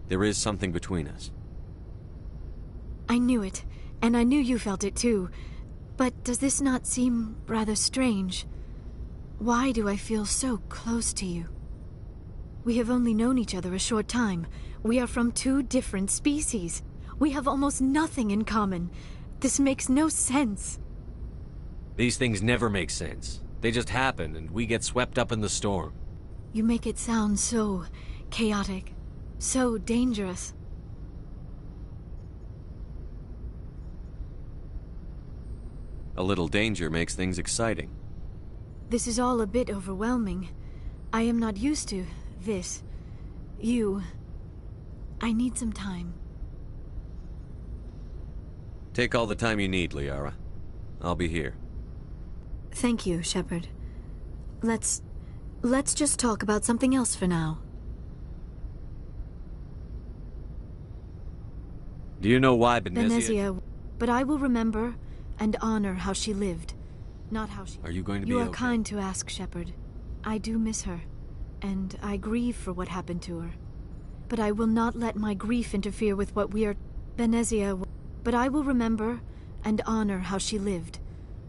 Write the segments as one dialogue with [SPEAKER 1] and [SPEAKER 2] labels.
[SPEAKER 1] There is something between us.
[SPEAKER 2] I knew it, and I knew you felt it too. But does this not seem rather strange? Why do I feel so close to you? We have only known each other a short time. We are from two different species. We have almost nothing in common. This makes no sense.
[SPEAKER 1] These things never make sense. They just happen, and we get swept up in the storm.
[SPEAKER 2] You make it sound so chaotic, so dangerous.
[SPEAKER 1] A little danger makes things exciting.
[SPEAKER 2] This is all a bit overwhelming. I am not used to this. I need some time.
[SPEAKER 1] Take all the time you need, Liara. I'll be here.
[SPEAKER 2] Thank you, Shepard. Let's just talk about something else for now.
[SPEAKER 1] Do you know why Benezia...
[SPEAKER 2] Benezia, but I will remember and honor how she lived, not how she...
[SPEAKER 1] Are you going to be
[SPEAKER 2] You are
[SPEAKER 1] okay?
[SPEAKER 2] kind to ask, Shepard. I do miss her, and I grieve for what happened to her. But I will not let my grief interfere with what we are... Benezia, but I will remember and honor how she lived,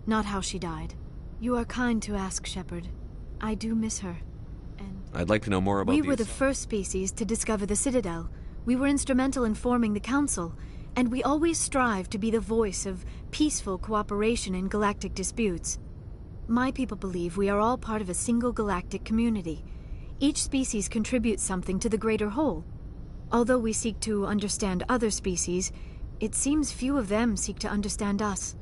[SPEAKER 2] not how she died. You are kind to ask, Shepard. I do miss her, and...
[SPEAKER 1] I'd like to know more about
[SPEAKER 2] We were the first species to discover the Citadel. We were instrumental in forming the Council, and we always strive to be the voice of peaceful cooperation in galactic disputes. My people believe we are all part of a single galactic community. Each species contributes something to the greater whole. Although we seek to understand other species, it seems few of them seek to understand us.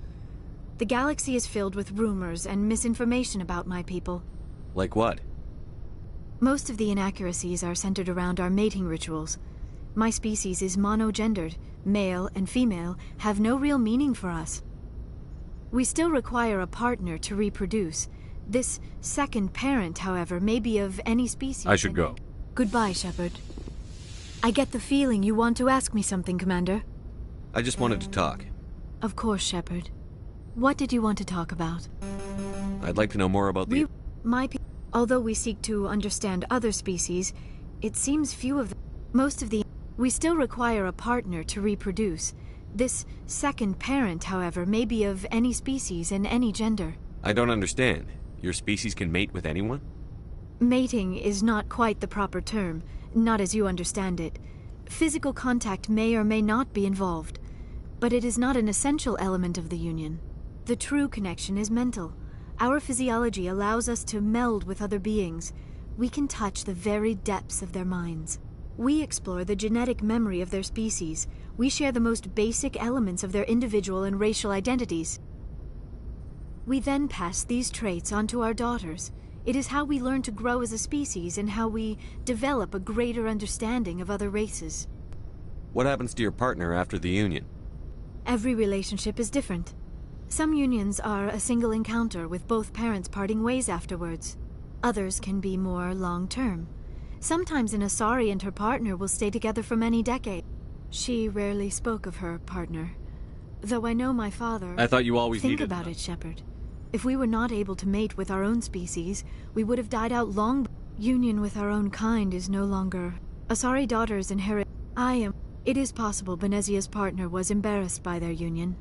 [SPEAKER 2] The galaxy is filled with rumors and misinformation about my people.
[SPEAKER 1] Like what?
[SPEAKER 2] Most of the inaccuracies are centered around our mating rituals. My species is monogendered. Male and female have no real meaning for us. We still require a partner to reproduce. This second parent, however, may be of any species.
[SPEAKER 1] I should go.
[SPEAKER 2] Goodbye, Shepard. I get the feeling you want to ask me something, Commander.
[SPEAKER 1] I just wanted to talk.
[SPEAKER 2] Of course, Shepard. What did you want to talk about?
[SPEAKER 1] I'd like to know more about the...
[SPEAKER 2] Although we seek to understand other species, it seems few of them... Most of the... We still require a partner to reproduce. This second parent, however, may be of any species and any gender.
[SPEAKER 1] I don't understand. Your species can mate with anyone?
[SPEAKER 2] Mating is not quite the proper term, not as you understand it. Physical contact may or may not be involved, but it is not an essential element of the union. The true connection is mental. Our physiology allows us to meld with other beings. We can touch the very depths of their minds. We explore the genetic memory of their species. We share the most basic elements of their individual and racial identities. We then pass these traits on to our daughters. It is how we learn to grow as a species and how we develop a greater understanding of other races.
[SPEAKER 1] What happens to your partner after the union?
[SPEAKER 2] Every relationship is different. Some unions are a single encounter with both parents parting ways afterwards. Others can be more long-term. Sometimes an Asari and her partner will stay together for many decades. She rarely spoke of her partner. Though I know my father...
[SPEAKER 1] I thought you always
[SPEAKER 2] Think
[SPEAKER 1] needed...
[SPEAKER 2] about it, Shepard. If we were not able to mate with our own species, we would have died out long... Union with our own kind is no longer... Asari daughters inherit... It is possible Benezia's partner was embarrassed by their union.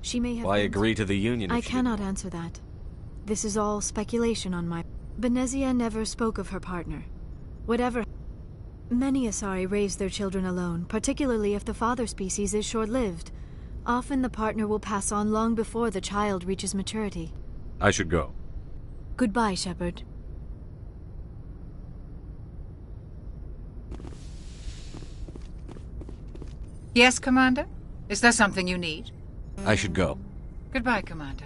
[SPEAKER 2] She may have...
[SPEAKER 1] Why agree to the union if
[SPEAKER 2] I
[SPEAKER 1] she
[SPEAKER 2] cannot
[SPEAKER 1] didn't?
[SPEAKER 2] answer that. This is all speculation on my... Benezia never spoke of her partner. Whatever... Many Asari raise their children alone, particularly if the father species is short-lived. Often the partner will pass on long before the child reaches maturity.
[SPEAKER 1] I should go.
[SPEAKER 2] Goodbye, Shepard.
[SPEAKER 3] Yes, Commander? Is there something you need?
[SPEAKER 1] I should go.
[SPEAKER 3] Goodbye, Commander.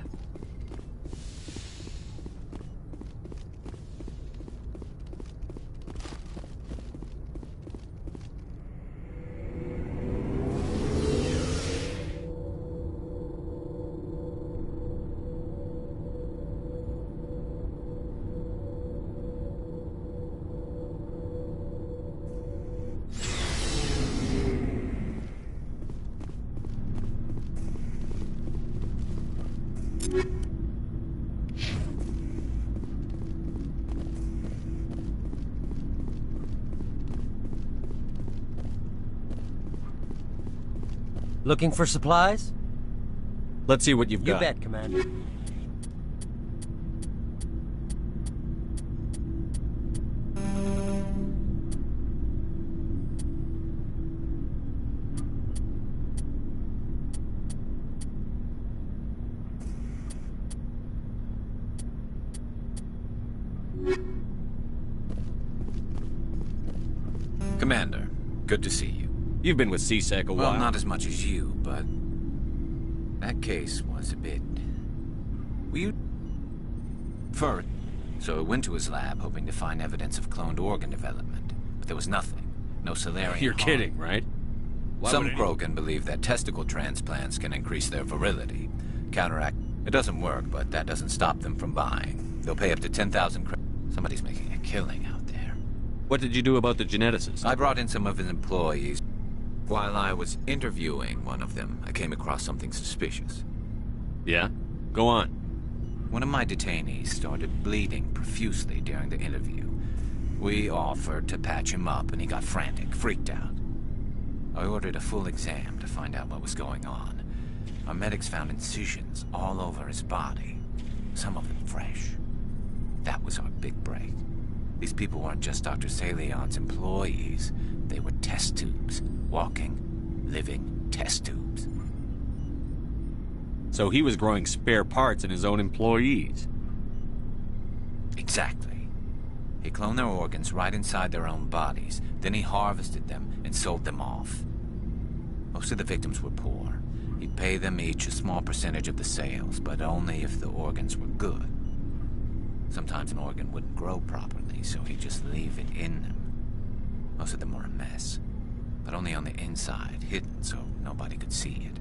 [SPEAKER 4] Looking for supplies?
[SPEAKER 1] Let's see what you've
[SPEAKER 4] You
[SPEAKER 1] got.
[SPEAKER 4] bet, Commander.
[SPEAKER 5] Commander, good to see you.
[SPEAKER 1] You've been with CSEC a while.
[SPEAKER 5] Well, not as much as you, but that case was a bit... Were you... First, so I went to his lab hoping to find evidence of cloned organ development, but there was nothing. No Solarian
[SPEAKER 1] You're
[SPEAKER 5] harm.
[SPEAKER 1] kidding, right? Why
[SPEAKER 5] Some
[SPEAKER 1] would any-
[SPEAKER 5] Krogan believe that testicle transplants can increase their virility. Counteract... It doesn't work, but that doesn't stop them from buying. They'll pay up to 10,000 Somebody's making a killing out there.
[SPEAKER 1] What did you do about the geneticist?
[SPEAKER 5] I brought in some of his employees. While I was interviewing one of them, I came across something suspicious.
[SPEAKER 1] Yeah? Go on.
[SPEAKER 5] One of my detainees started bleeding profusely during the interview. We offered to patch him up, and he got frantic, freaked out. I ordered a full exam to find out what was going on. Our medics found incisions all over his body, some of them fresh. That was our big break. These people weren't just Dr. Salion's employees. They were test tubes. Walking, living test tubes.
[SPEAKER 1] So he was growing spare parts in his own employees.
[SPEAKER 5] Exactly. He cloned their organs right inside their own bodies. Then he harvested them and sold them off. Most of the victims were poor. He'd pay them each a small percentage of the sales, but only if the organs were good. Sometimes an organ wouldn't grow properly, so he'd just leave it in them. Most of them were a mess, but only on the inside, hidden so nobody could see it.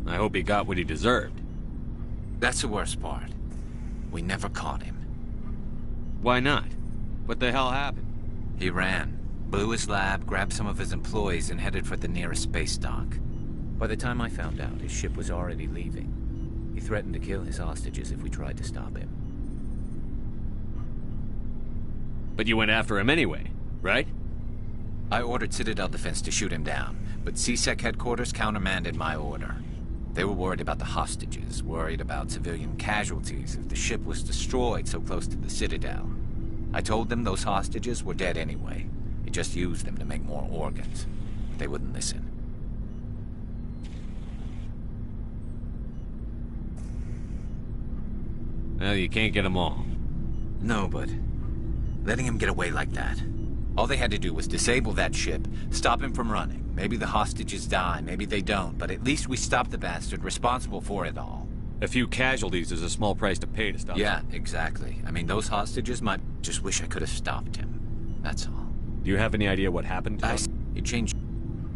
[SPEAKER 1] I hope he got what he deserved.
[SPEAKER 5] That's the worst part. We never caught him.
[SPEAKER 1] Why not? What the hell happened?
[SPEAKER 5] He ran, blew his lab, grabbed some of his employees, and headed for the nearest space dock. By the time I found out, his ship was already leaving. He threatened to kill his hostages if we tried to stop him.
[SPEAKER 1] But you went after him anyway, right?
[SPEAKER 5] I ordered Citadel Defense to shoot him down, but CSEC headquarters countermanded my order. They were worried about the hostages, worried about civilian casualties if the ship was destroyed so close to the Citadel. I told them those hostages were dead anyway. He just used them to make more organs. But they wouldn't listen.
[SPEAKER 1] Well, you can't get them all.
[SPEAKER 5] No, but letting him get away like that. All they had to do was disable that ship, stop him from running. Maybe the hostages die, maybe they don't, but at least we stopped the bastard responsible for it all.
[SPEAKER 1] A few casualties is a small price to pay to stop
[SPEAKER 5] Yeah,
[SPEAKER 1] him.
[SPEAKER 5] exactly. I mean, those hostages might just wish I could have stopped him. That's all.
[SPEAKER 1] Do you have any idea what happened to him?
[SPEAKER 5] He changed...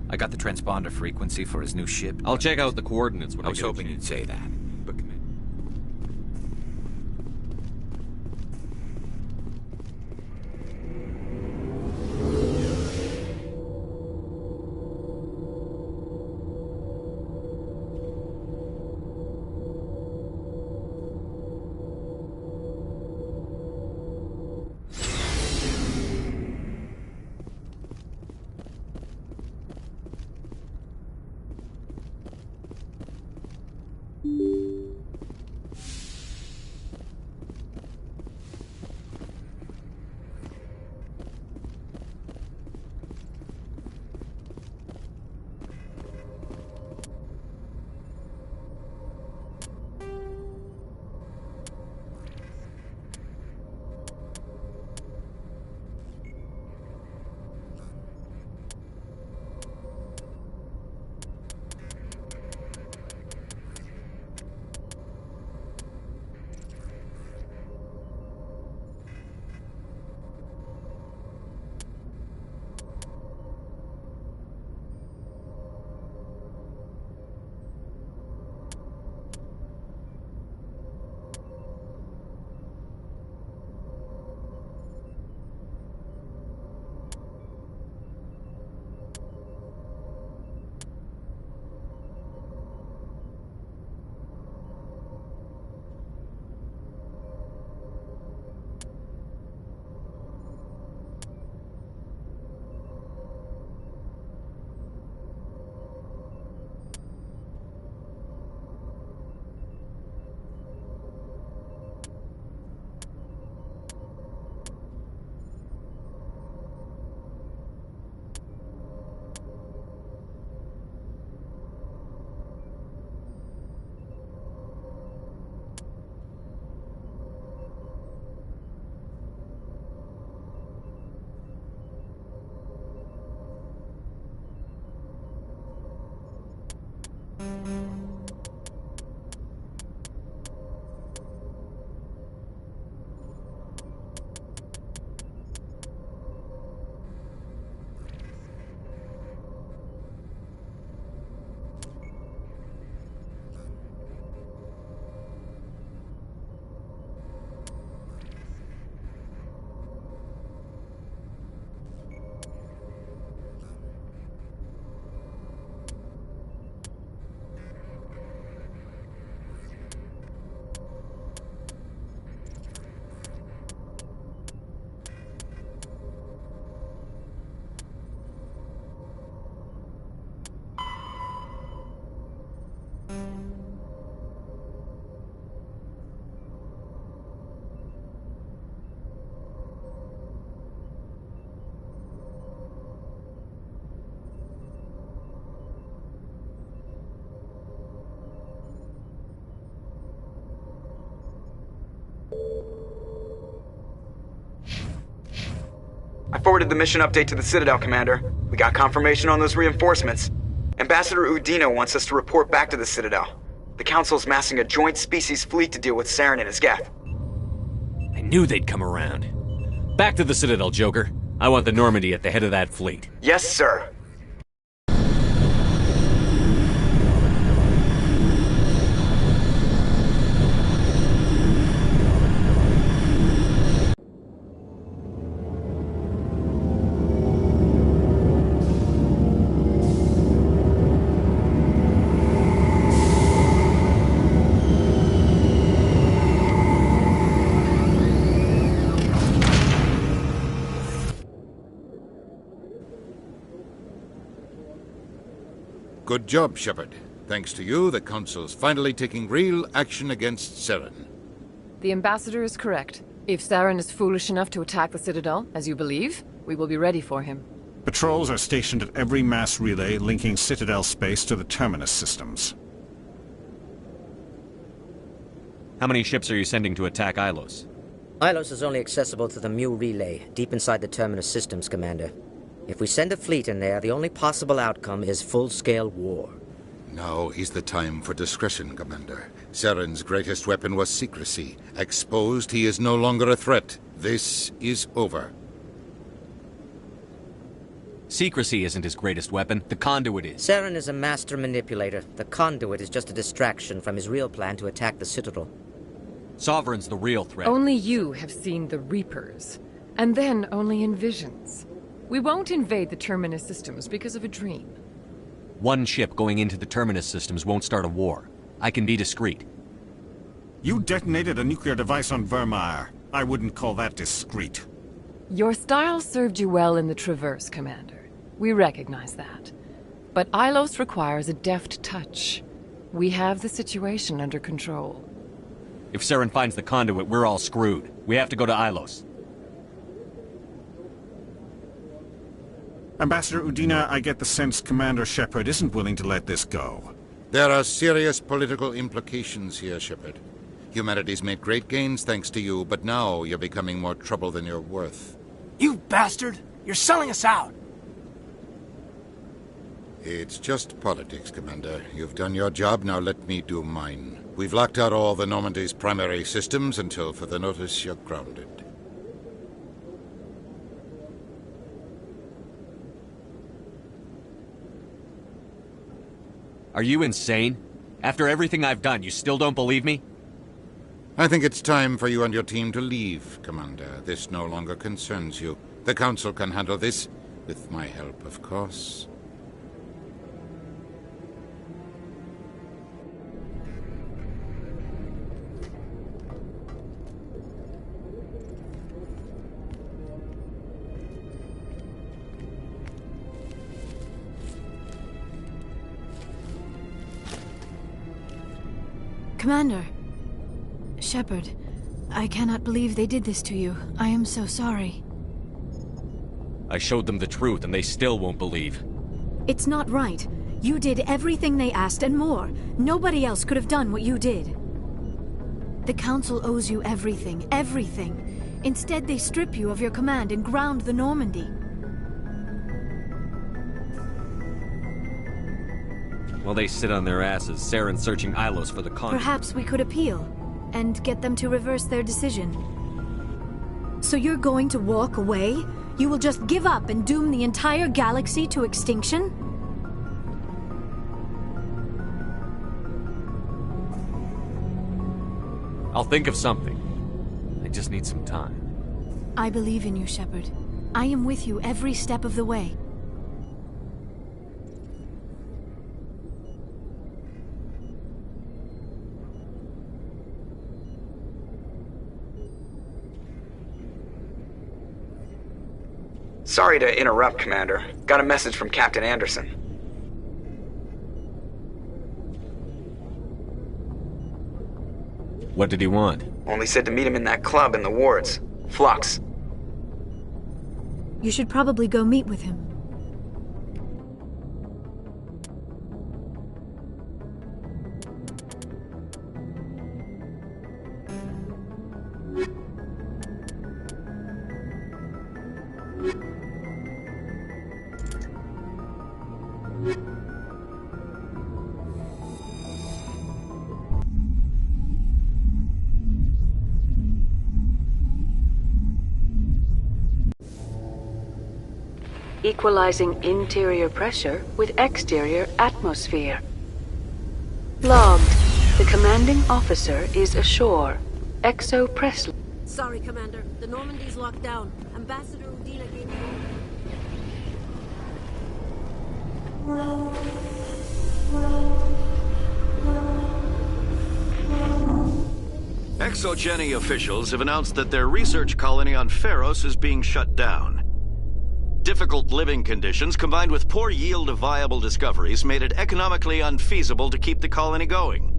[SPEAKER 5] I got the transponder frequency for his new ship.
[SPEAKER 1] I'll check out the coordinates when
[SPEAKER 5] I was
[SPEAKER 1] get a
[SPEAKER 5] hoping you'd
[SPEAKER 1] chance.
[SPEAKER 5] say that.
[SPEAKER 1] But come in.
[SPEAKER 4] I forwarded the mission update to the Citadel, Commander. We got confirmation on those reinforcements. Ambassador Udina wants us to report back to the Citadel. The Council's massing a joint species fleet to deal with Saren and his Geth.
[SPEAKER 1] I knew they'd come around. Back to the Citadel, Joker. I want the Normandy at the head of that fleet.
[SPEAKER 4] Yes, sir.
[SPEAKER 6] Good job, Shepard. Thanks to you, the Council's finally taking real action against Saren.
[SPEAKER 7] The Ambassador is correct. If Saren is foolish enough to attack the Citadel, as you believe, we will be ready for him.
[SPEAKER 8] Patrols are stationed at every mass relay linking Citadel space to the Terminus systems.
[SPEAKER 1] How many ships are you sending to attack Ilos?
[SPEAKER 9] Ilos is only accessible to the Mu relay, deep inside the Terminus systems, Commander. If we send a fleet in there, the only possible outcome is full-scale war.
[SPEAKER 6] Now is the time for discretion, Commander. Saren's greatest weapon was secrecy. Exposed, he is no longer a threat. This is over.
[SPEAKER 1] Secrecy isn't his greatest weapon. The conduit is.
[SPEAKER 9] Saren is a master manipulator. The conduit is just a distraction from his real plan to attack the Citadel.
[SPEAKER 1] Sovereign's the real threat.
[SPEAKER 7] Only you have seen the Reapers, and then only in visions. We won't invade the Terminus systems because of a dream.
[SPEAKER 1] One ship going into the Terminus systems won't start a war. I can be discreet.
[SPEAKER 8] You detonated a nuclear device on Vermeer. I wouldn't call that discreet.
[SPEAKER 7] Your style served you well in the Traverse, Commander. We recognize that. But Ilos requires a deft touch. We have the situation under control.
[SPEAKER 1] If Saren finds the conduit, we're all screwed. We have to go to Ilos.
[SPEAKER 8] Ambassador Udina, I get the sense Commander Shepard isn't willing to let this go.
[SPEAKER 6] There are serious political implications here, Shepard. Humanity's made great gains thanks to you, but now you're becoming more trouble than you're worth.
[SPEAKER 10] You bastard! You're selling us out!
[SPEAKER 6] It's just politics, Commander. You've done your job, now let me do mine. We've locked out all the Normandy's primary systems until further notice you're grounded.
[SPEAKER 1] Are you insane? After everything I've done, you still don't believe me?
[SPEAKER 6] I think it's time for you and your team to leave, Commander. This no longer concerns you. The Council can handle this, with my help, of course.
[SPEAKER 2] Commander. Shepard, I cannot believe they did this to you. I am so sorry.
[SPEAKER 1] I showed them the truth and they still won't believe.
[SPEAKER 2] It's not right. You did everything they asked and more. Nobody else could have done what you did. The Council owes you everything, everything. Instead, they strip you of your command and ground the Normandy.
[SPEAKER 1] While they sit on their asses, Saren searching Ilos for the conduit.
[SPEAKER 2] Perhaps we could appeal, and get them to reverse their decision. So you're going to walk away? You will just give up and doom the entire galaxy to extinction?
[SPEAKER 1] I'll think of something. I just need some time.
[SPEAKER 2] I believe in you, Shepard. I am with you every step of the way.
[SPEAKER 4] Sorry to interrupt, Commander. Got a message from Captain Anderson.
[SPEAKER 1] What did he want?
[SPEAKER 4] Only said to meet him in that club in the wards. Flux.
[SPEAKER 2] You should probably go meet with him.
[SPEAKER 4] You
[SPEAKER 11] equalizing interior pressure with exterior atmosphere. Logged. The commanding officer is ashore. Exo Presley.
[SPEAKER 12] Sorry, Commander. The Normandy's locked down. Ambassador Udina gave me
[SPEAKER 13] Exogeny officials have announced that their research colony on Pharos is being shut down. Difficult living conditions combined with poor yield of viable discoveries made it economically unfeasible to keep the colony going.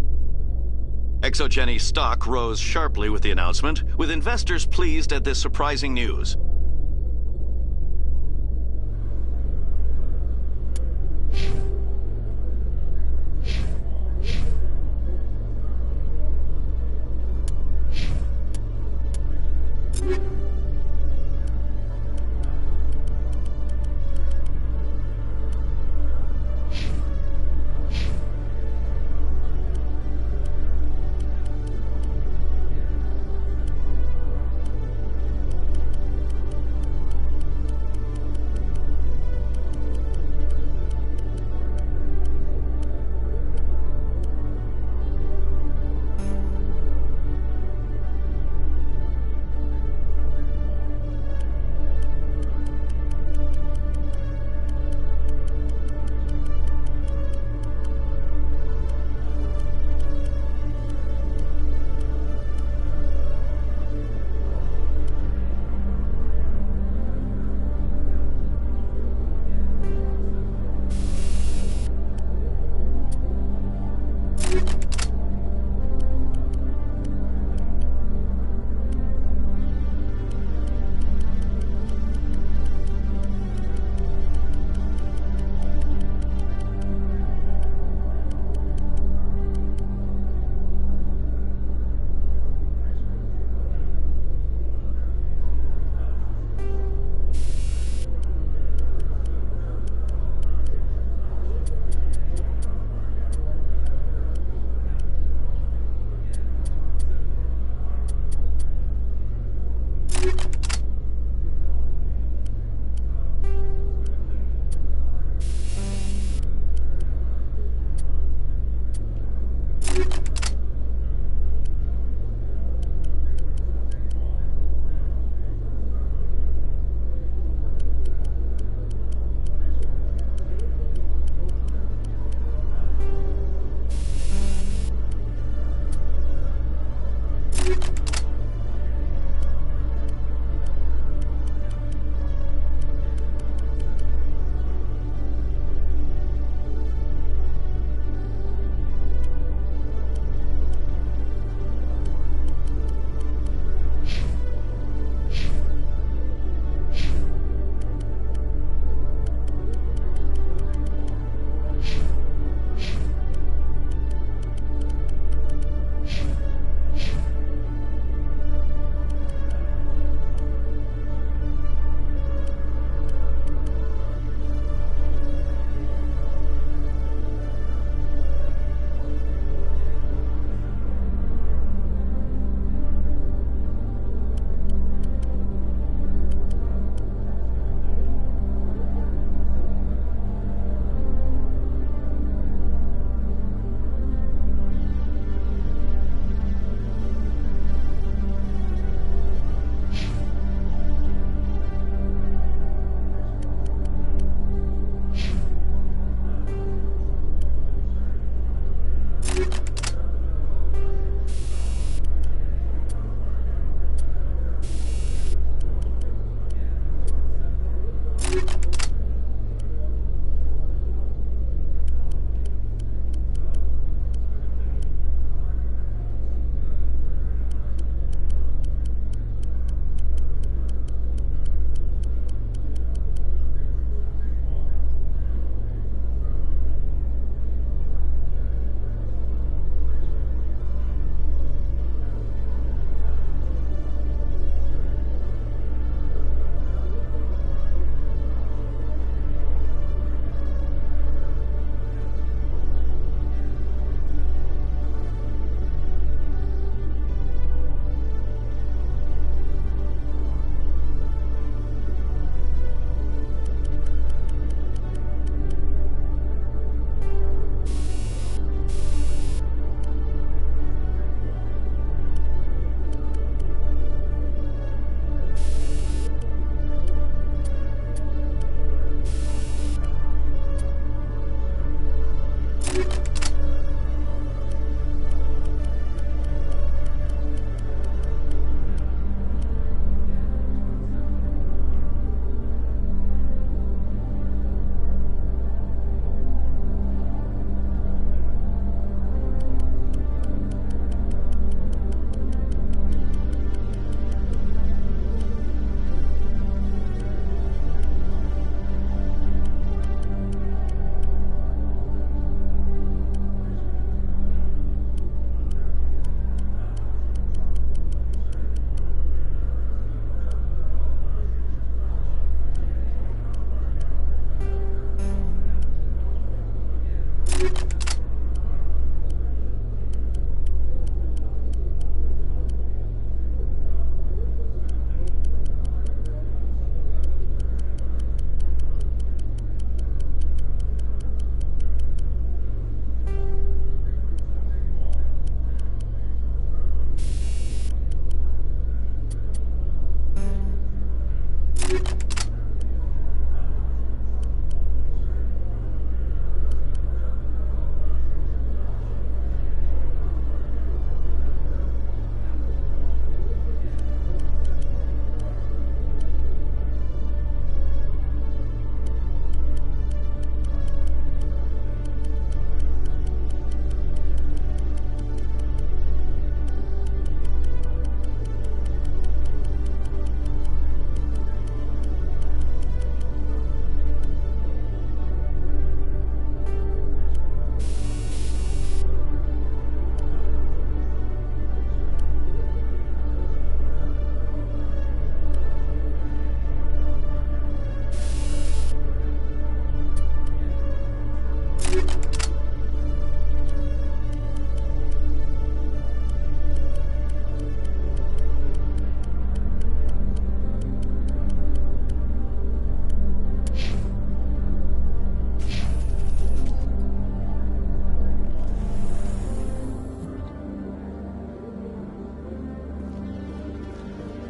[SPEAKER 13] Exogeny stock rose sharply with the announcement, with investors pleased at this surprising news.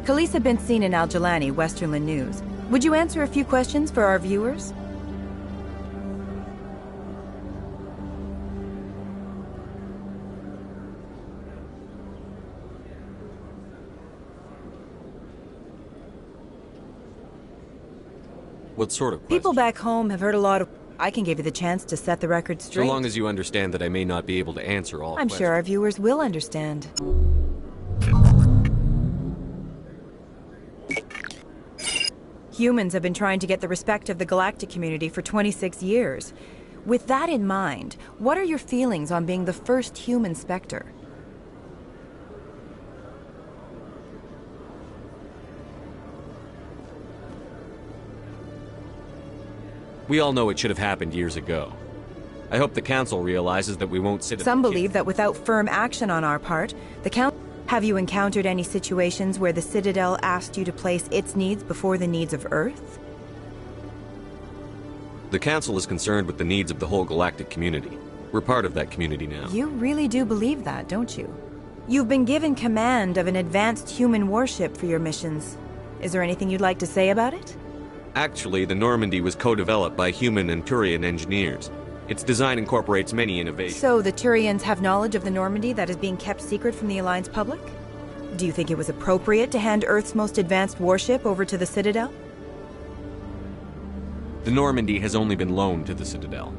[SPEAKER 14] Khalees had been seen in Al-Jalani, Westerland News. Would you answer a few questions for our viewers?
[SPEAKER 1] What sort of question?
[SPEAKER 14] People back home have heard a lot of... I can give you the chance to set the record straight.
[SPEAKER 1] So long as you understand that I may not be able to answer all
[SPEAKER 14] I'm
[SPEAKER 1] questions.
[SPEAKER 14] sure our viewers will understand. Humans have been trying to get the respect of the galactic community for 26 years. With that in mind, what are your feelings on being the first human Spectre?
[SPEAKER 1] We all know it should have happened years ago. I hope the Council realizes that we won't sit at
[SPEAKER 14] Some
[SPEAKER 1] the
[SPEAKER 14] believe that without firm action on our part, the Council... Have you encountered any situations where the Citadel asked you to place its needs before the needs of Earth?
[SPEAKER 1] The Council is concerned with the needs of the whole galactic community. We're part of that community now.
[SPEAKER 14] You really do believe that, don't you? You've been given command of an advanced human warship for your missions. Is there anything you'd like to say about it?
[SPEAKER 1] Actually, the Normandy was co-developed by human and Turian engineers. Its design incorporates many innovations.
[SPEAKER 14] So the Turians have knowledge of the Normandy that is being kept secret from the Alliance public? Do you think it was appropriate to hand Earth's most advanced warship over to the Citadel?
[SPEAKER 1] The Normandy has only been loaned to the Citadel.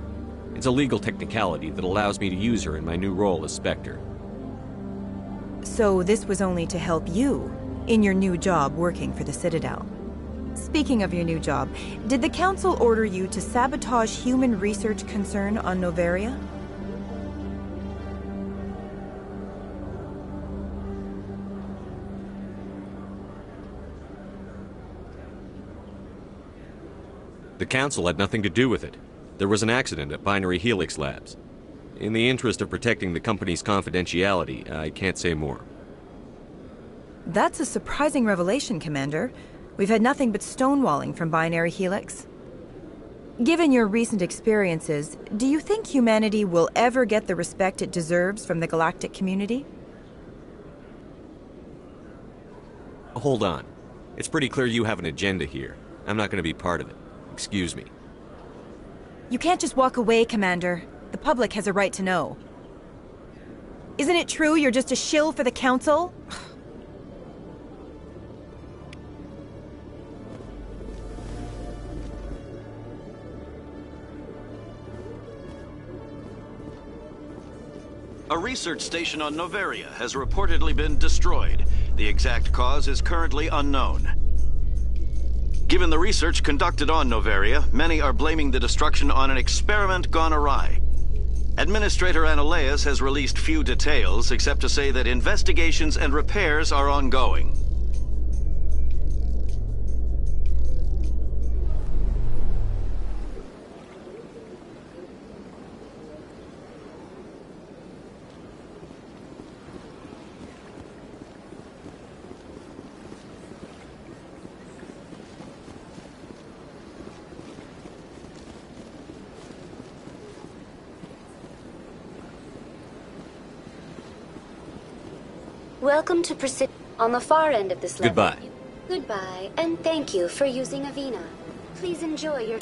[SPEAKER 1] It's a legal technicality that allows me to use her in my new role as Spectre.
[SPEAKER 14] So this was only to help you in your new job working for the Citadel. Speaking of your new job, did the Council order you to sabotage human research concern on Noveria?
[SPEAKER 1] The Council had nothing to do with it. There was an accident at Binary Helix Labs. In the interest of protecting the company's confidentiality, I can't say more.
[SPEAKER 14] That's a surprising revelation, Commander. We've had nothing but stonewalling from Binary Helix. Given your recent experiences, do you think humanity will ever get the respect it deserves from the galactic community?
[SPEAKER 1] Hold on. It's pretty clear you have an agenda here. I'm not going to be part of it. Excuse me.
[SPEAKER 14] You can't just walk away, Commander. The public has a right to know. Isn't it true you're just a shill for the Council?
[SPEAKER 13] A research station on Noveria has reportedly been destroyed. The exact cause is currently unknown. Given the research conducted on Noveria, many are blaming the destruction on an experiment gone awry. Administrator Analeas has released few details, except to say that investigations and repairs are ongoing.
[SPEAKER 15] Welcome to on the far end of this level.
[SPEAKER 1] Goodbye.
[SPEAKER 15] Goodbye, and thank you for using Avina. Please enjoy your...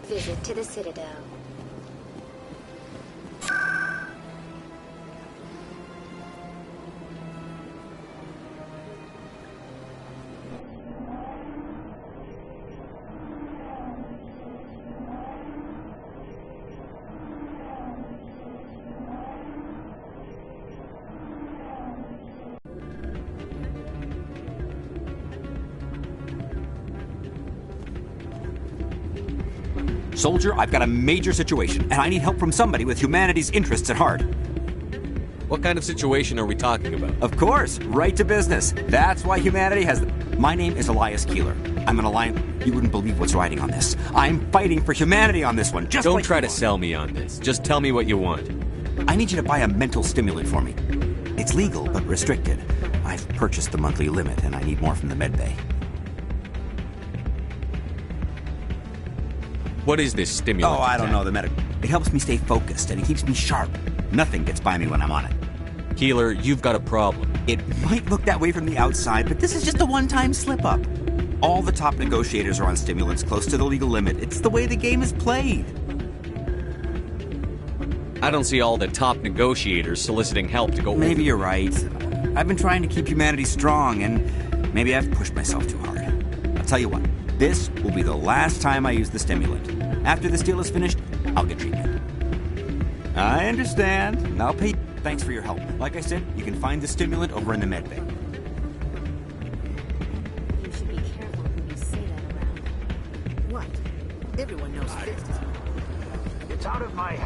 [SPEAKER 15] Visit to the Citadel.
[SPEAKER 16] Soldier, I've got a major situation, and I need help from somebody with humanity's interests at heart.
[SPEAKER 1] What kind of situation are we talking about?
[SPEAKER 16] Of course, right to business. That's why humanity has... My name is Elias Keeler. I'm an Alliance... You wouldn't believe what's riding on this. I'm fighting for humanity on this one, just
[SPEAKER 1] Don't
[SPEAKER 16] like
[SPEAKER 1] try to sell me on this. Just tell me what you want.
[SPEAKER 16] I need you to buy a mental stimulant for me. It's legal, but restricted. I've purchased the monthly limit, and I need more from the medbay.
[SPEAKER 1] What is this stimulant?
[SPEAKER 16] Oh, I don't know, the medic. It helps me stay focused, and it keeps me sharp. Nothing gets by me when I'm on it.
[SPEAKER 1] Keeler, you've got a problem.
[SPEAKER 16] It might look that way from the outside, but this is just a one-time slip-up. All the top negotiators are on stimulants close to the legal limit. It's the way the game is played.
[SPEAKER 1] I don't see all the top negotiators soliciting help to go...
[SPEAKER 16] Maybe you're right. I've been trying to keep humanity strong, and maybe I've pushed myself too hard. I'll tell you what, this will be the last time I use the stimulant. After this deal is finished, I'll get treatment. I understand, and I'll pay... Thanks for your help. Like I said, you can find the stimulant over in the med bay.
[SPEAKER 12] You should be careful when you say that around. What? Everyone knows this.
[SPEAKER 10] It's out of my...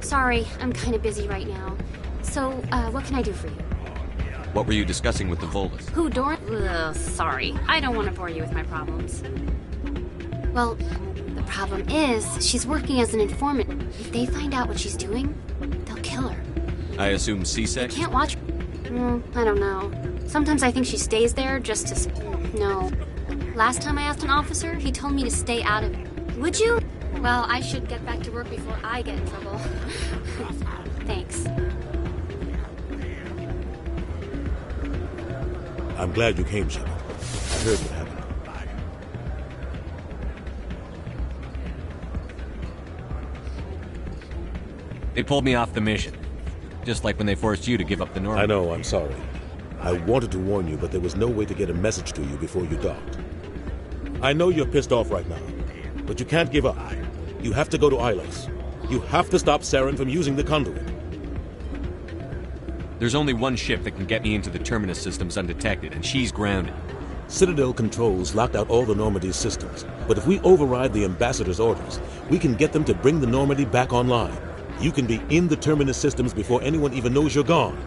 [SPEAKER 15] Sorry, I'm kind of busy right now. So, what can I do for you?
[SPEAKER 1] What were you discussing with the Volus?
[SPEAKER 15] Who, Doran? Ugh, sorry. I don't want to bore you with my problems. Well, the problem is, she's working as an informant. If they find out what she's doing, they'll kill her.
[SPEAKER 1] I assume C-Sec?
[SPEAKER 15] Can't watch... I don't know. Sometimes I think she stays there just to... No. Last time I asked an officer, he told me to stay out of it. Would you? Well, I should get back to work before I get in trouble. Thanks.
[SPEAKER 17] I'm glad you came, Shepard. I heard what happened.
[SPEAKER 1] They pulled me off the mission. Just like when they forced you to give up the Normandy.
[SPEAKER 17] I know, I'm sorry. I wanted to warn you, but there was no way to get a message to you before you docked. I know you're pissed off right now, but you can't give up. You have to go to Ilos. You have to stop Saren from using the conduit.
[SPEAKER 1] There's only one ship that can get me into the Terminus systems undetected, and she's grounded.
[SPEAKER 17] Citadel controls locked out all the Normandy's systems, but if we override the Ambassador's orders, we can get them to bring the Normandy back online. You can be in the Terminus systems before anyone even knows you're gone.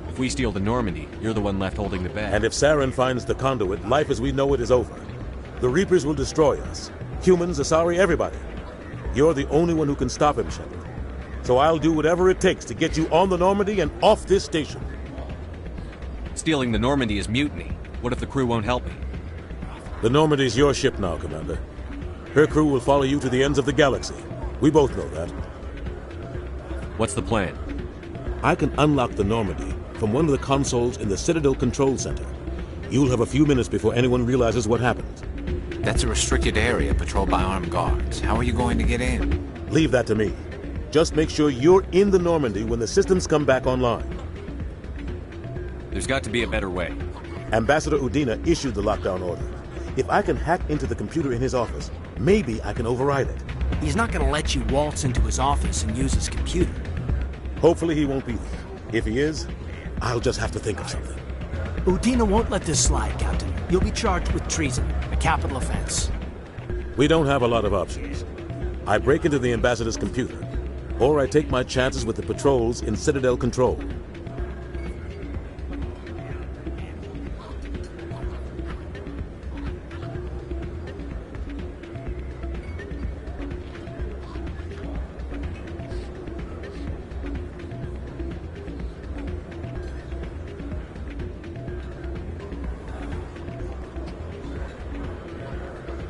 [SPEAKER 1] If we steal the Normandy, you're the one left holding the bag.
[SPEAKER 17] And if Saren finds the conduit, life as we know it is over. The Reapers will destroy us. Humans, Asari, everybody. You're the only one who can stop him, Shepard. So I'll do whatever it takes to get you on the Normandy and off this station.
[SPEAKER 1] Stealing the Normandy is mutiny. What if the crew won't help me?
[SPEAKER 17] The Normandy's your ship now, Commander. Her crew will follow you to the ends of the galaxy. We both know that.
[SPEAKER 1] What's the plan?
[SPEAKER 17] I can unlock the Normandy from one of the consoles in the Citadel Control Center. You'll have a few minutes before anyone realizes what happened.
[SPEAKER 5] That's a restricted area patrolled by armed guards. How are you going to get in?
[SPEAKER 17] Leave that to me. Just make sure you're in the Normandy when the systems come back online.
[SPEAKER 1] There's got to be a better way.
[SPEAKER 17] Ambassador Udina issued the lockdown order. If I can hack into the computer in his office, maybe I can override it.
[SPEAKER 10] He's not gonna let you waltz into his office and use his computer.
[SPEAKER 17] Hopefully he won't be there. If he is, I'll just have to think of something.
[SPEAKER 10] Udina won't let this slide, Captain. You'll be charged with treason, a capital offense.
[SPEAKER 17] We don't have a lot of options. I break into the Ambassador's computer, or I take my chances with the patrols in Citadel Control.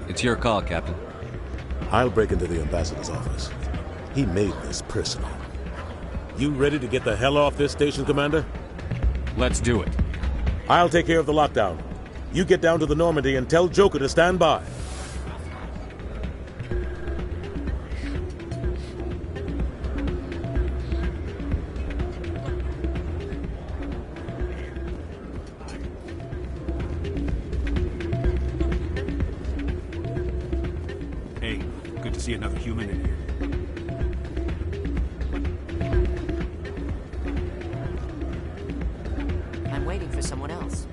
[SPEAKER 1] It's your call, Captain.
[SPEAKER 17] I'll break into the Ambassador's office. He made this personal. You ready to get the hell off this station, Commander?
[SPEAKER 1] Let's do it.
[SPEAKER 17] I'll take care of the lockdown. You get down to the Normandy and tell Joker to stand by.
[SPEAKER 8] Hey, good to see another human in here.
[SPEAKER 18] I'm waiting for someone else.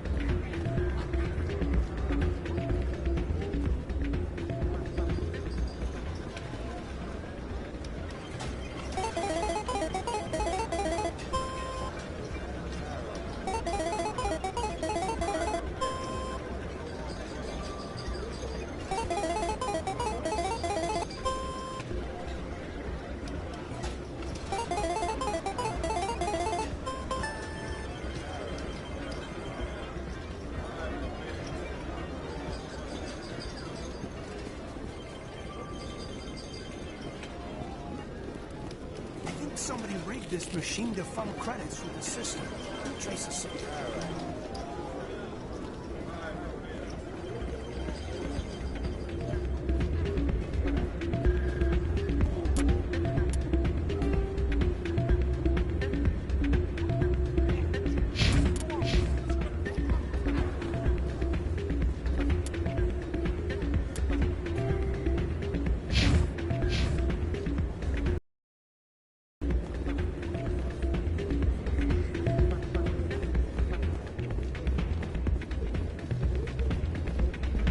[SPEAKER 10] Somebody rigged this machine to funnel credits through the system. Trace the signal.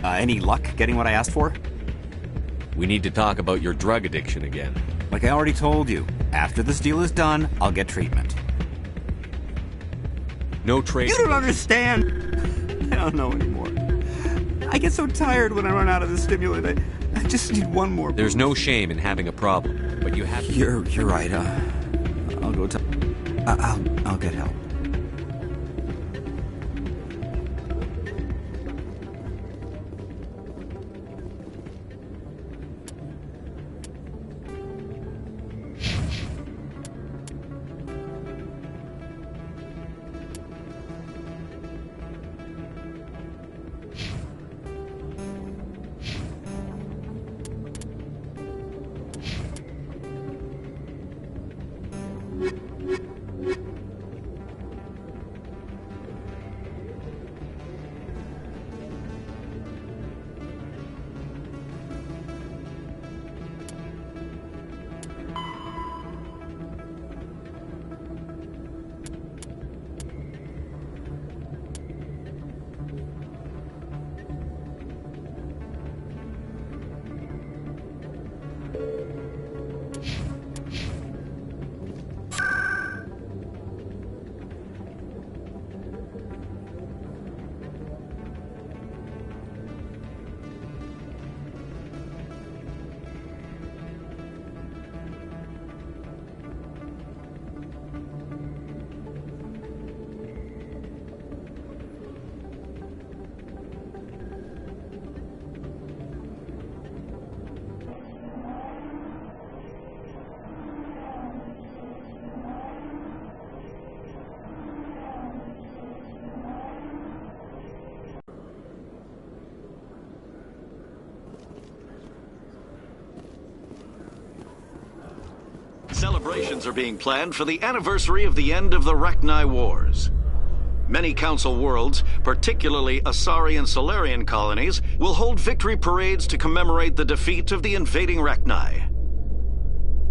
[SPEAKER 16] Any luck getting what I asked for?
[SPEAKER 1] We need to talk about your drug addiction again.
[SPEAKER 16] Like I already told you, after this deal is done, I'll get treatment.
[SPEAKER 1] No trace.
[SPEAKER 16] You don't understand! I don't know anymore. I get so tired when I run out of the stimulant. I just need one more.
[SPEAKER 1] There's no shame in having a problem, but you have to...
[SPEAKER 16] You're right. I'll go I'll get help.
[SPEAKER 13] Celebrations are being planned for the anniversary of the end of the Rachni Wars. Many Council worlds, particularly Asari and Solarian colonies, will hold victory parades to commemorate the defeat of the invading Rachni.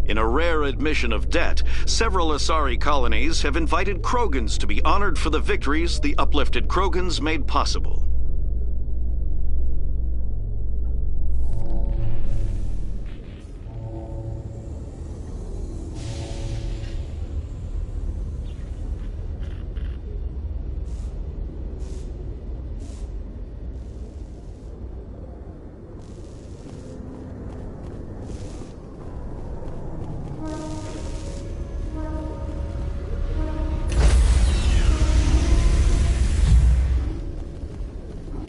[SPEAKER 13] In a rare admission of debt, several Asari colonies have invited Krogans to be honored for the victories the uplifted Krogans made possible.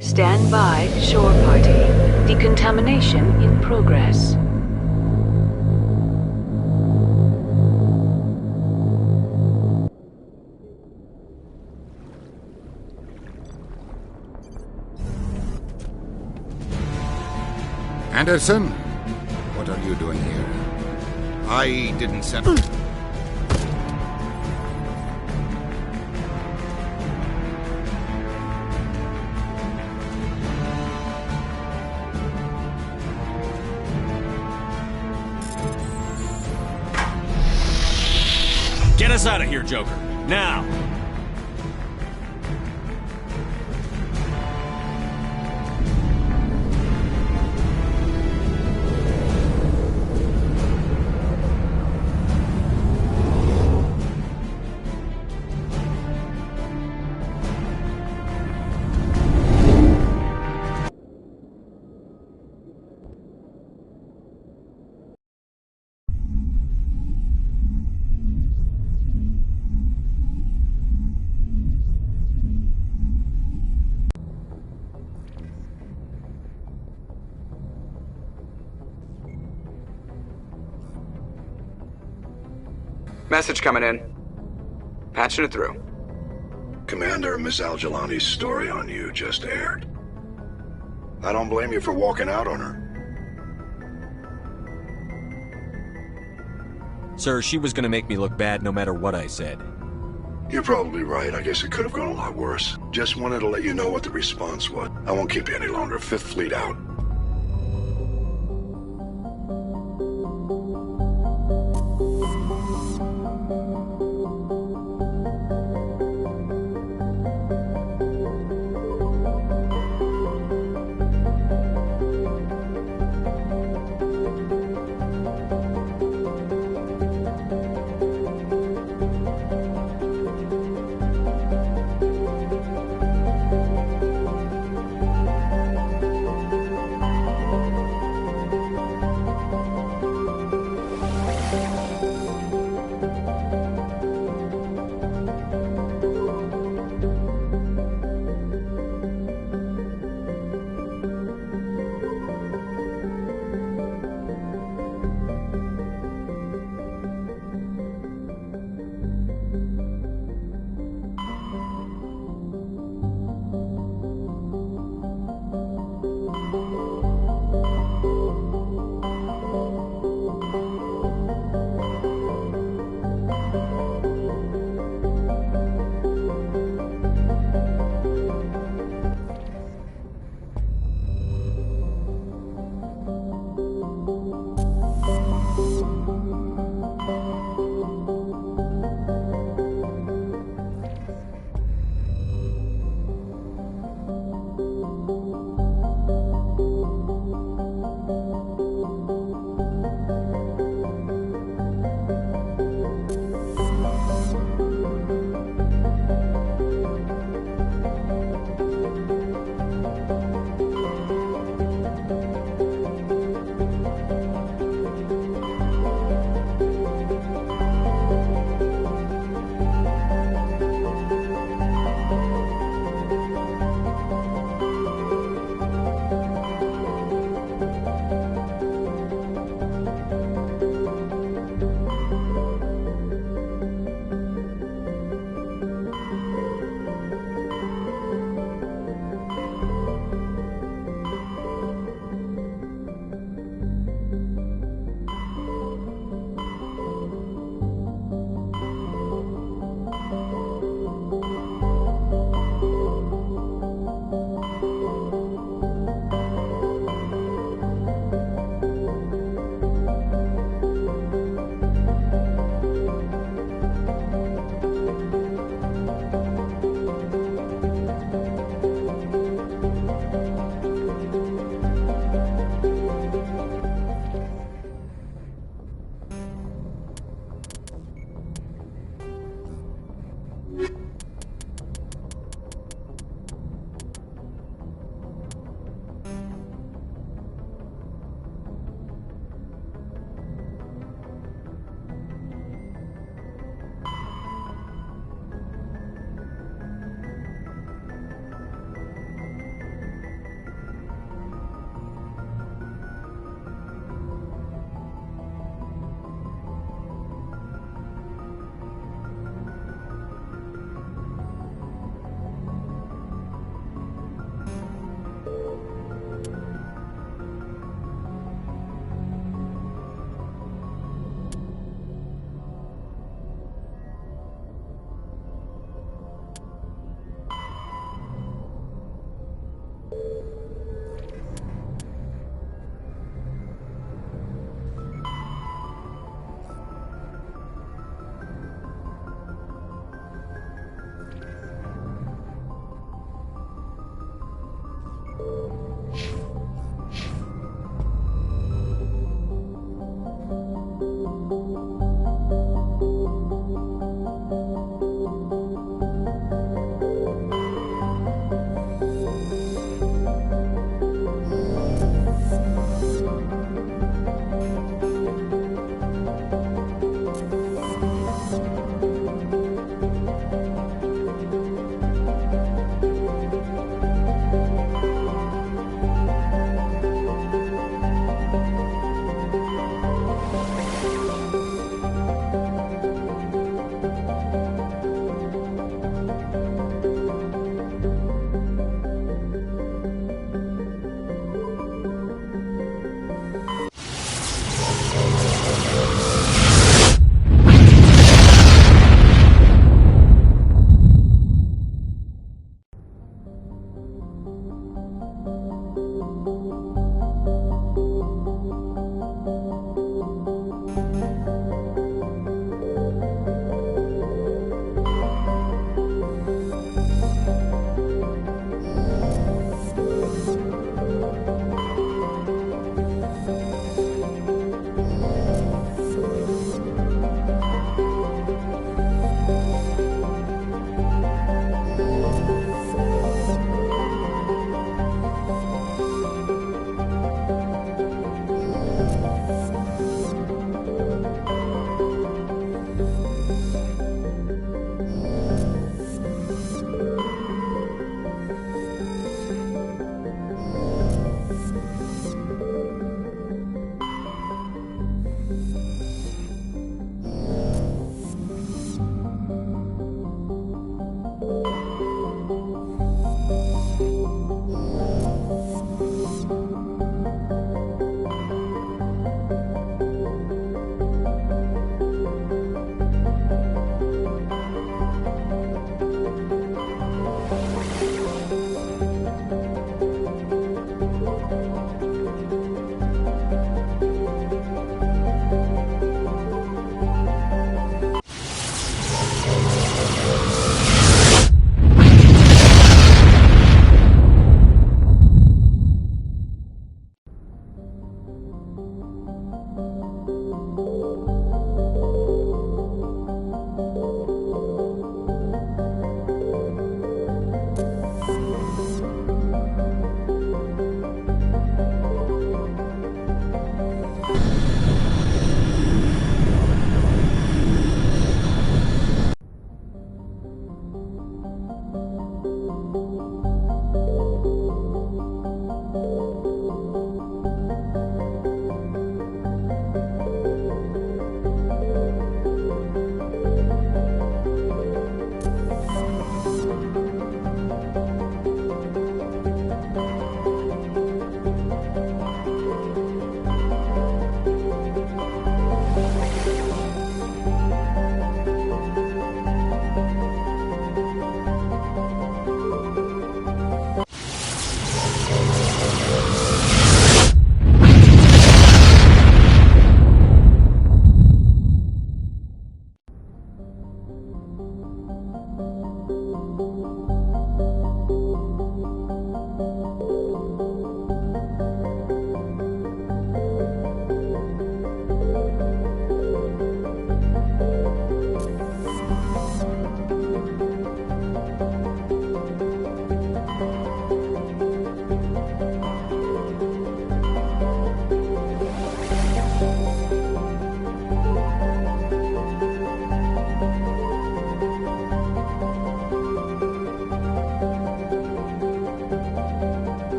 [SPEAKER 11] Stand by, shore party. Decontamination in progress.
[SPEAKER 6] Anderson, what are you doing here? I didn't send...
[SPEAKER 1] Get us out of here, Joker. Now!
[SPEAKER 4] Message coming in. Patching it through.
[SPEAKER 19] Commander, Miss Al-Jalani's story on you just aired. I don't blame you for walking out on her.
[SPEAKER 1] Sir, she was gonna make me look bad no matter what I said.
[SPEAKER 19] You're probably right. I guess it could have gone a lot worse. Just wanted to let you know what the response was. I won't keep you any longer. Fifth Fleet out.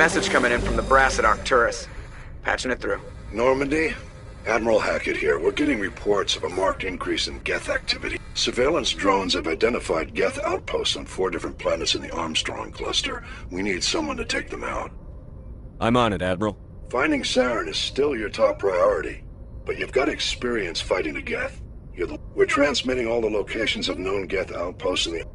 [SPEAKER 4] Message coming in from the brass at Arcturus. Patching it through.
[SPEAKER 19] Normandy? Admiral Hackett here. We're getting reports of a marked increase in Geth activity. Surveillance drones have identified Geth outposts on 4 different planets in the Armstrong cluster. We need someone to take them out.
[SPEAKER 1] I'm on it, Admiral.
[SPEAKER 19] Finding Saren is still your top priority, but you've got experience fighting the Geth. We're transmitting all the locations of known Geth outposts in the...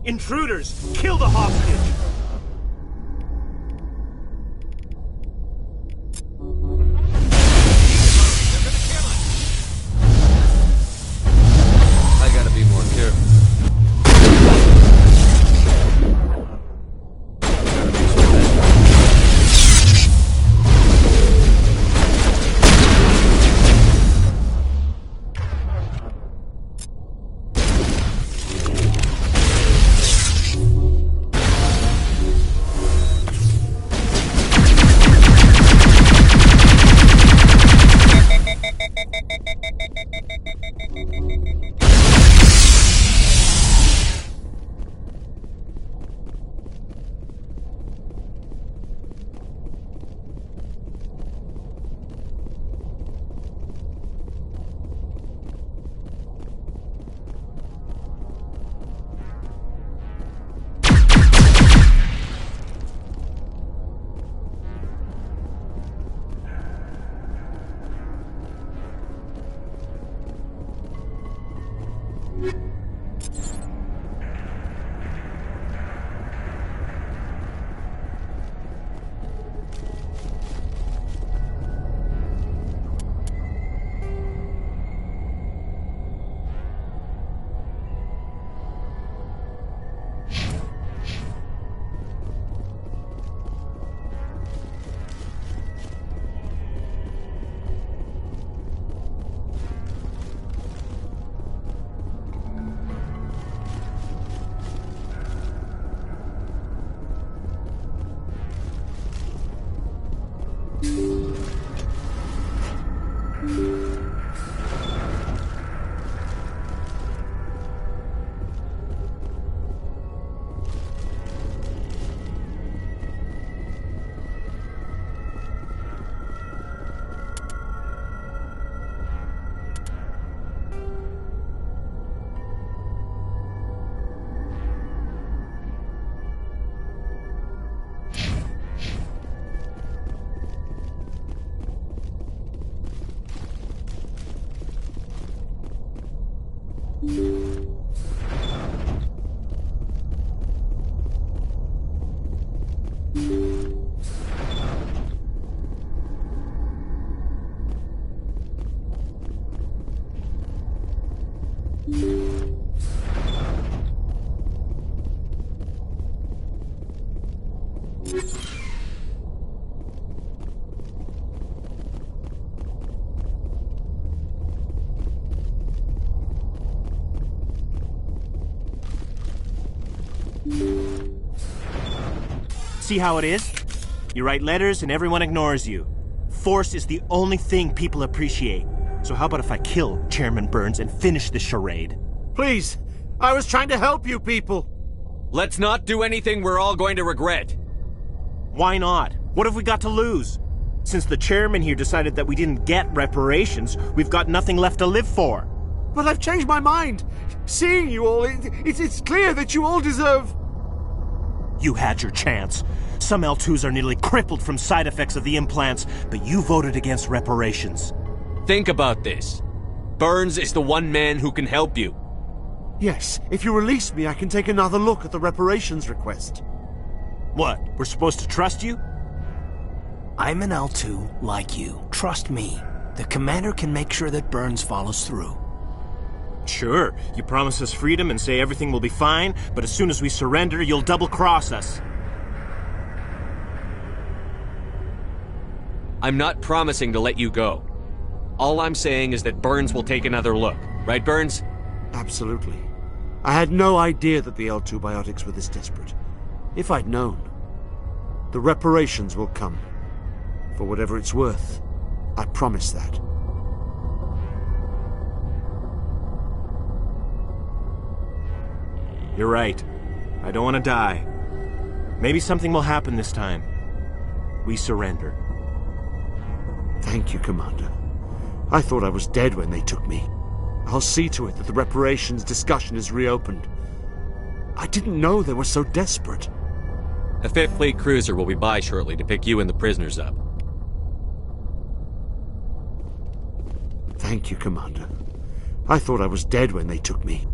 [SPEAKER 10] Intruders! Kill the hostage!
[SPEAKER 1] I gotta be more careful.
[SPEAKER 10] See how it is? You write letters and everyone ignores you. Force is the only thing people appreciate. So how about if I kill Chairman Burns and finish this charade?
[SPEAKER 20] Please, I was trying to help you people.
[SPEAKER 1] Let's not do anything we're all going to regret.
[SPEAKER 10] Why not? What have we got to lose? Since the chairman here decided that we didn't get reparations, we've got nothing left to live for.
[SPEAKER 20] But I've changed my mind. Seeing you all, it's clear that you all deserve...
[SPEAKER 10] You had your chance. Some L2s are nearly crippled from side effects of the implants, but you voted against reparations.
[SPEAKER 1] Think about this. Burns is the one man who can help you.
[SPEAKER 20] Yes, if you release me, I can take another look at the reparations request.
[SPEAKER 10] What, we're supposed to trust you? I'm an L2, like you. Trust me. The commander can make sure that Burns follows through. Sure, you promise us freedom and say everything will be fine, but as soon as we surrender, you'll double-cross us.
[SPEAKER 1] I'm not promising to let you go. All I'm saying is that Burns will take another look. Right, Burns?
[SPEAKER 20] Absolutely. I had no idea that the L2 biotics were this desperate. If I'd known, the reparations will come. For whatever it's worth. I promise that.
[SPEAKER 10] You're right. I don't want to die. Maybe something will happen this time.
[SPEAKER 20] we surrender. Thank you, Commander. I thought I was dead when they took me. I'll see to it that the reparations discussion is reopened. I didn't know they were so desperate.
[SPEAKER 1] A Fifth Fleet cruiser will be by shortly to pick you and the prisoners up.
[SPEAKER 20] Thank you, Commander. I thought I was dead when they took me.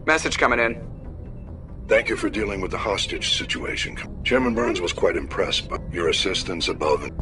[SPEAKER 4] Message coming in.
[SPEAKER 19] Thank you for dealing with the hostage situation. Chairman Burns was quite impressed by your assistance above and...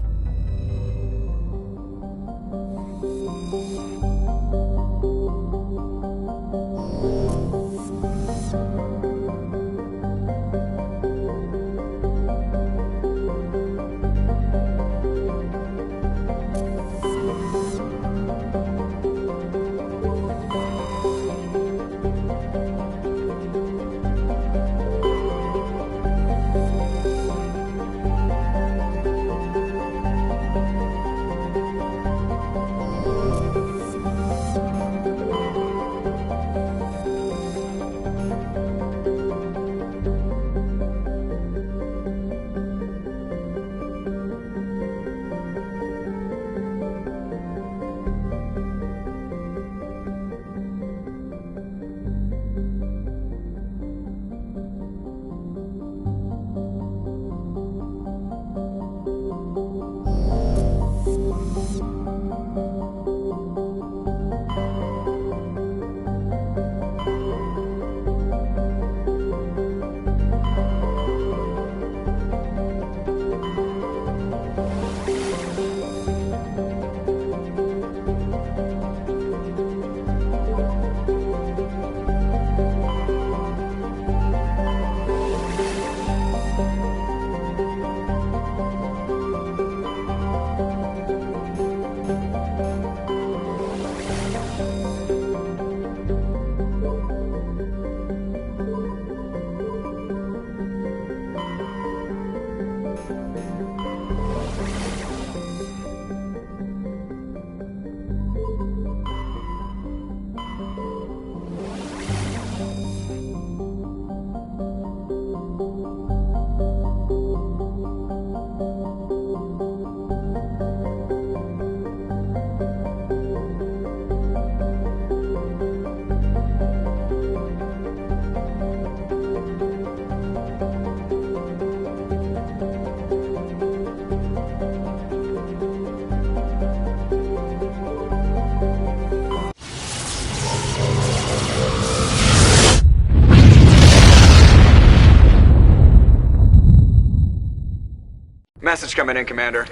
[SPEAKER 4] coming in, Commander.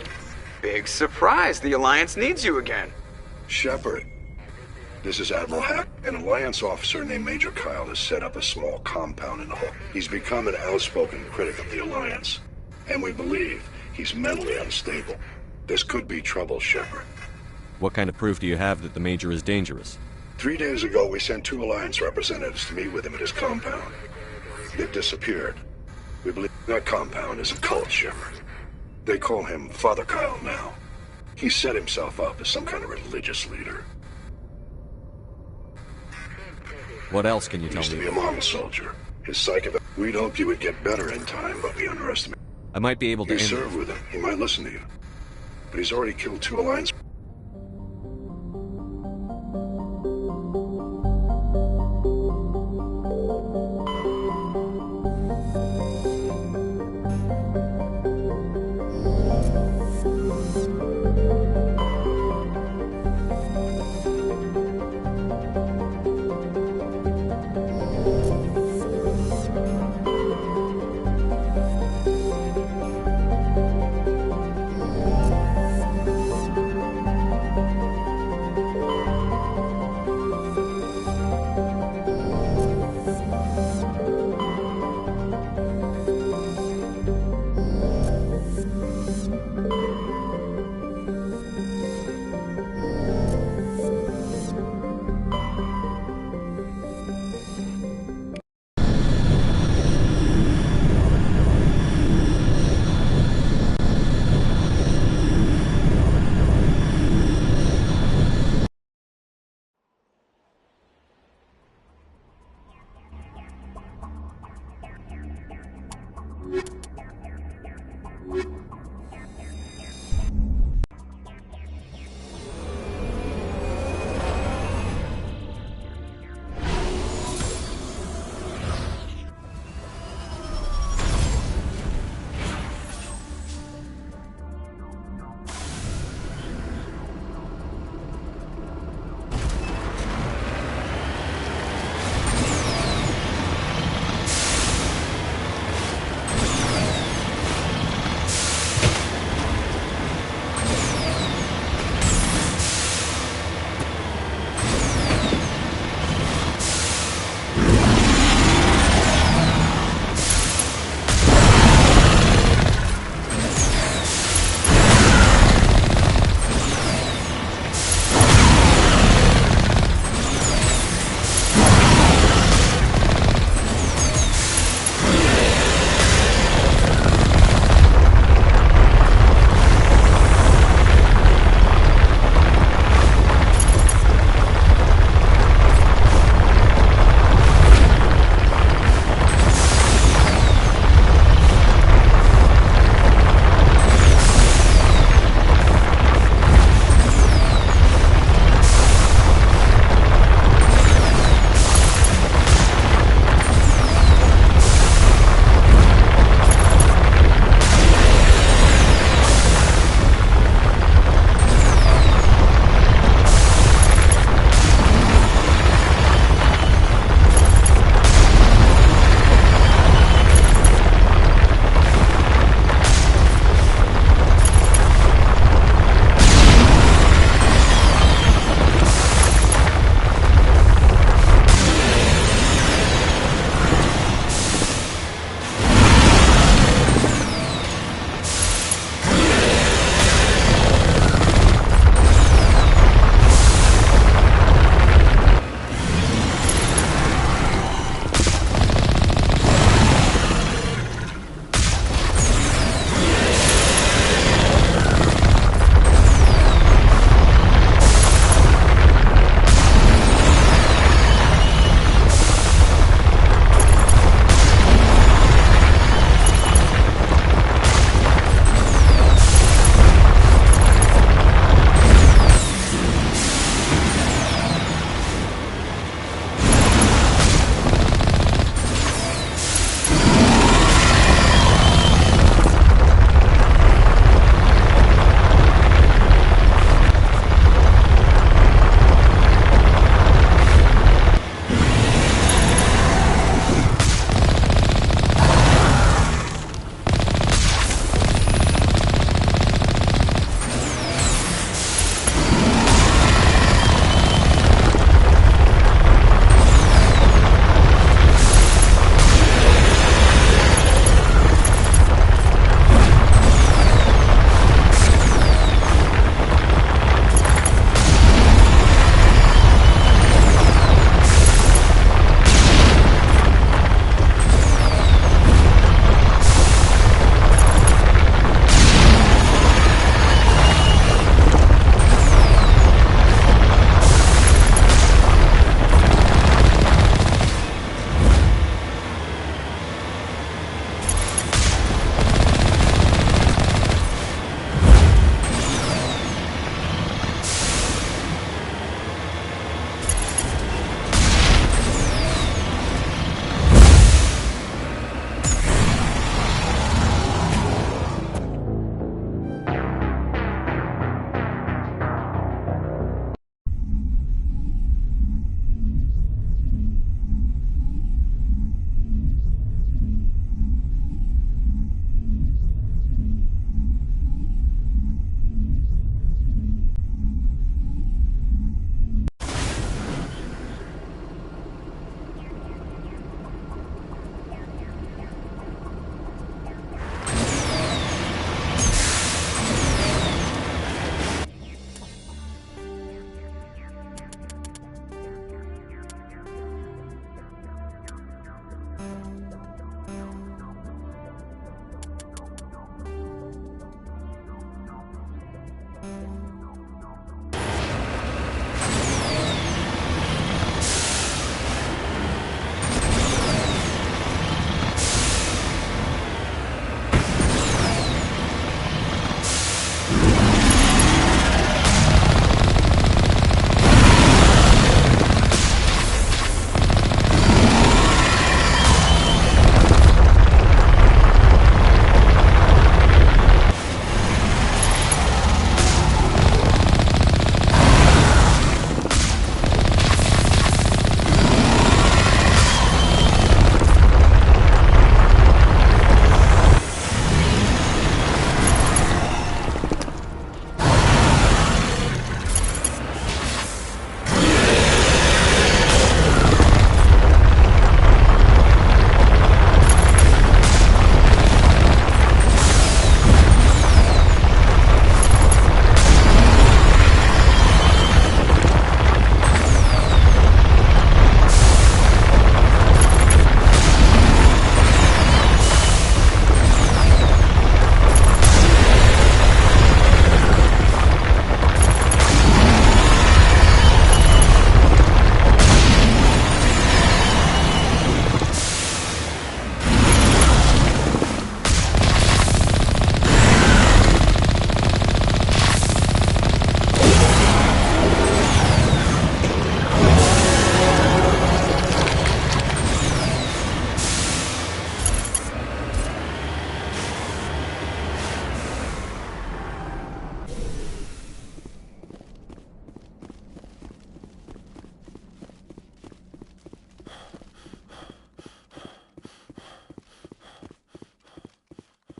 [SPEAKER 4] Big surprise, the Alliance needs you again.
[SPEAKER 19] Shepard, this is Admiral Hack. An Alliance officer named Major Kyle has set up a small compound in the hull. He's become an outspoken critic of the Alliance, and we believe he's mentally unstable. This could be trouble, Shepard.
[SPEAKER 1] What kind of proof do you have that the Major is dangerous?
[SPEAKER 19] 3 days ago, we sent 2 Alliance representatives to meet with him at his compound. They've disappeared. We believe that compound is a cult, Shepard. They call him Father Kyle now. He set himself up as some kind of religious leader.
[SPEAKER 1] What else can you
[SPEAKER 19] He
[SPEAKER 1] tell
[SPEAKER 19] used to
[SPEAKER 1] me?
[SPEAKER 19] be a model soldier. His psych... We'd hoped he would get better in time, but we underestimated.
[SPEAKER 1] I might be able to...
[SPEAKER 19] You serve with him. He might listen to you. But he's already killed 2 Alliance...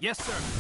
[SPEAKER 10] Yes, sir.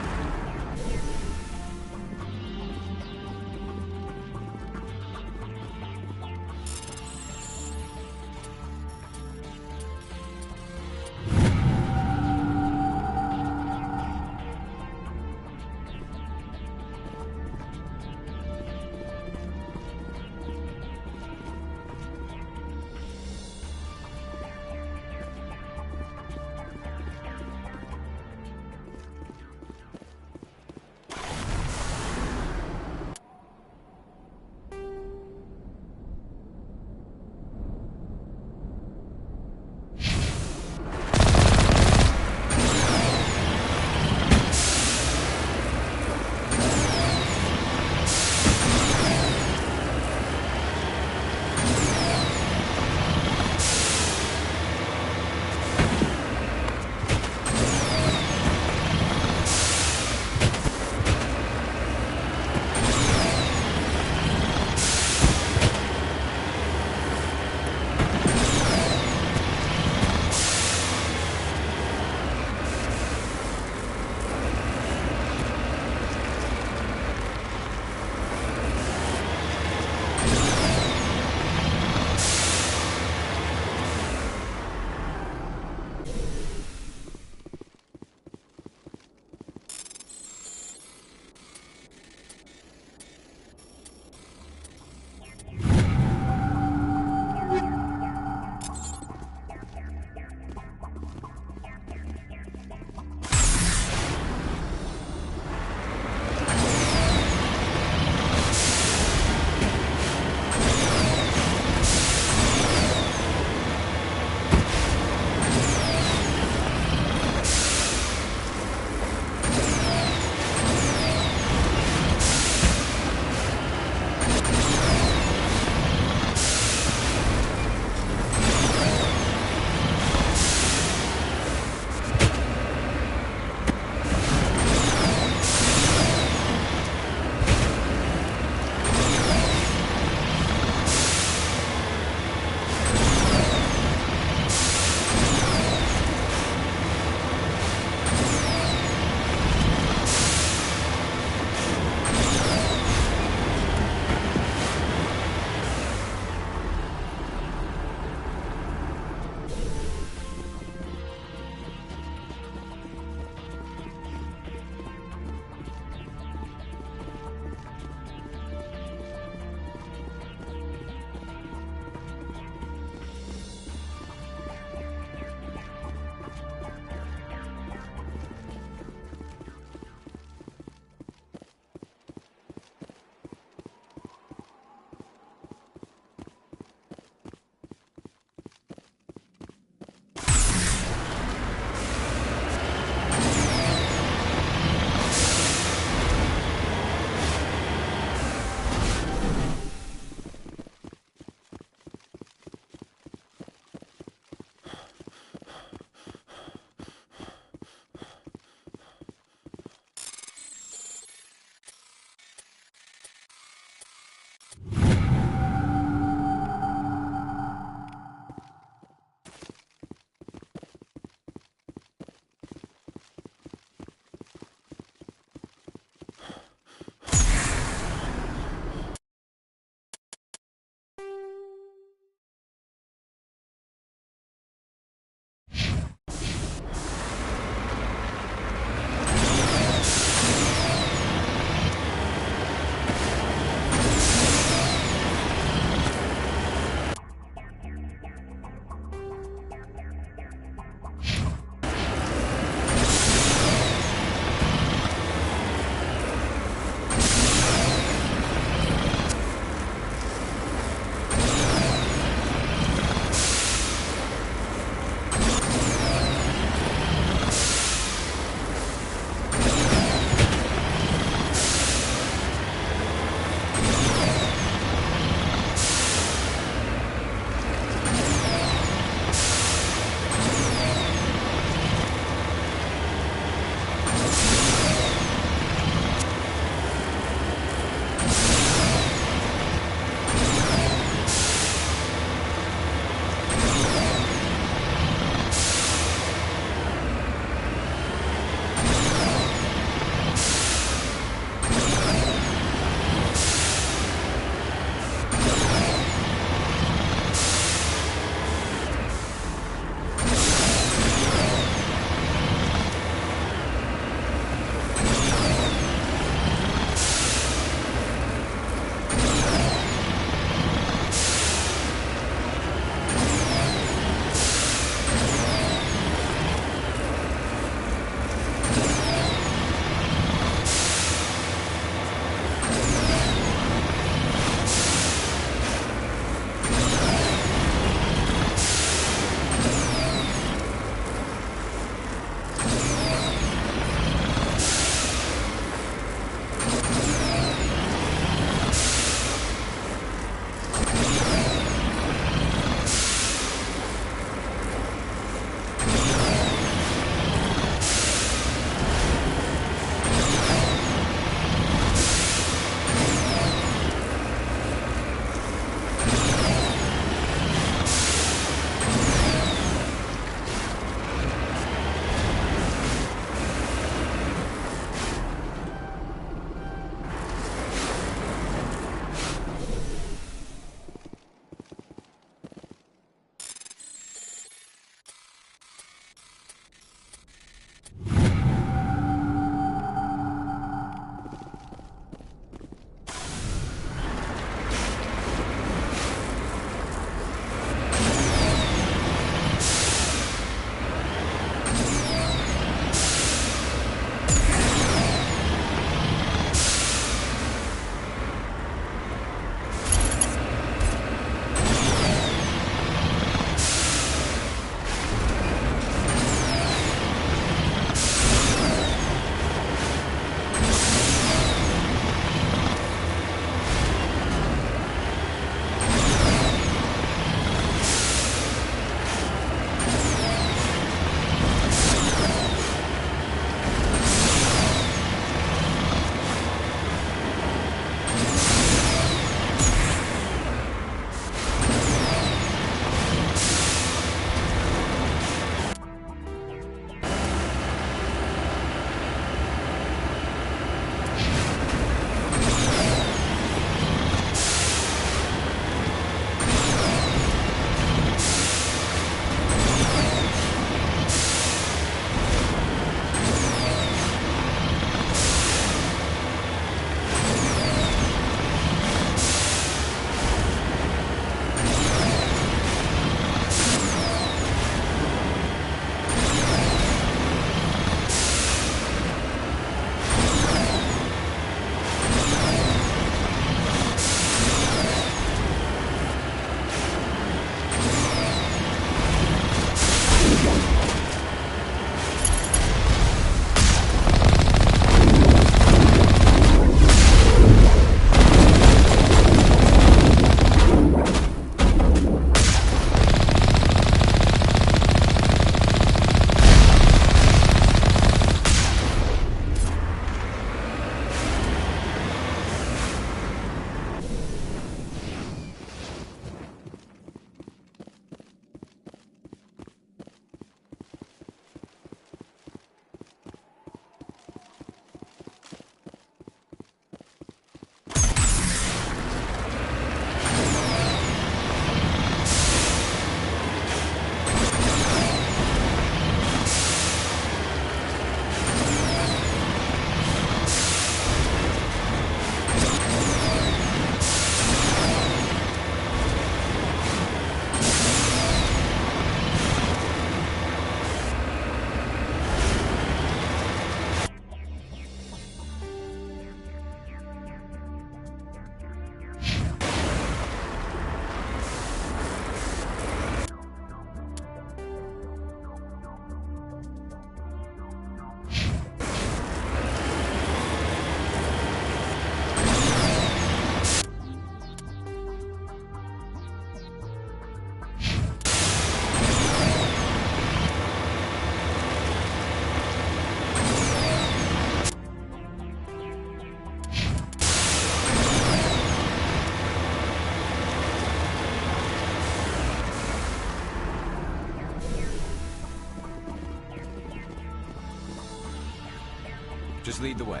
[SPEAKER 5] Just lead the way.